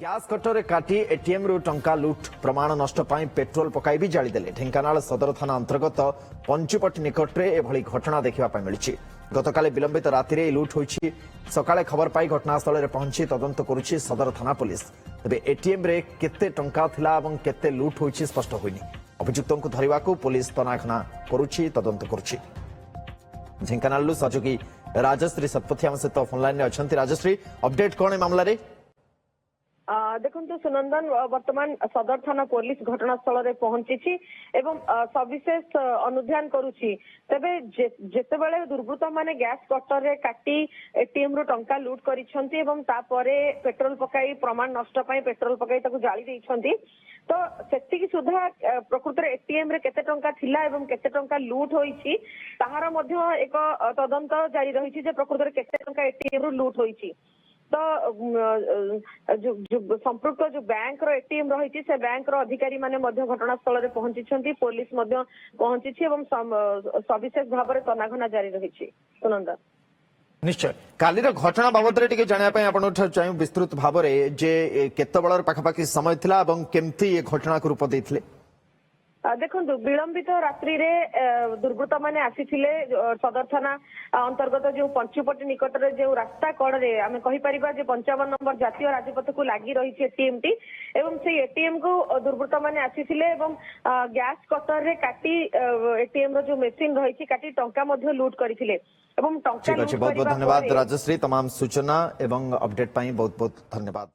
Gas cutter काटी ATM रु टंका लुट प्रमाण नष्ट पाई पेट्रोल पकाई भी जालीदेले। ढेंकानाल सदर थाना अंतर्गत पंचुपट्टी निकट में एभली घटना देखा मिली। गतकाली विलंबित राति लुट होईछि। सकाळे खबर पाई घटनास्थल में पहुंची तदंत करुछि सदर थाना पुलिस। तेबे एटीएम रे केते टंका थिला एवं केते लुट होईछि स्पष्ट होइनि। अभियुक्तों को धरिबाकू पुलिस तनाघना करुछि तदंत करुछि। ढेंकानाल सहयोगी राजश्री सतपथी आम सहित फोनलाइन में अच्छा। राजश्री, अपडेट कौन है मामला रे? देखो सुनंदन, वर्तमान सदर थाना पुलिस घटनास्थल में पहुंची एवं सविशेष अनुध्यान करुछि। तेबे जेतेबेले दुर्बृत्त माने गैस कटर रे काटी एटीएम रु टंका लूट करिसंती एवं तापरे पेट्रोल पकाई प्रमाण नष्ट पाई पेट्रोल पकाई ताकू जाली देइछंती। तो सेतिकी सुधा प्रकृत रे एटीएम रे केते टंका थिला एवं केते टंका लूट होईछि ताहार मध्य एक तदंत जारी रहिछि जे प्रकृत रे केते टंका एटीएम रु लूट होईछि। तो संपृक्त जो बैंक रो एटीएम रही से बैंक रो अधिकारी माने मध्य घटनास्थल में पहुंची पुलिस मध्य पहुंची एवं सविशेष भाव में तनाघना जारी रही। सुनंदा, निश्चय काली घटना बाबद चाहिए विस्तृत भाव में जे केते बड़ पाखापाखि समय थिला एवं केमती ये घटना को रूप देथिले? देखो विलंबित रात्रि रे दुर्बृत्त माने आसीथिले सदर थाना अंतर्गत जो पंचुपट्टी निकट रे जो रास्ता कड़ रे आमे कहि परिबा जे 55 नंबर जातीय राजपथ को लागि रही एटीएम टी एवं से एटीएम को दुर्बृत्त माने आसीथिले एवं गैस कटर रे काटी एटीएम रो जो मशीन रही काटी टंका मध्य लूट करथिले एवं टंका लूट। बहुत बहुत धन्यवाद राजश्री, तमाम सूचना एवं अपडेट पाई बहुत बहुत धन्यवाद।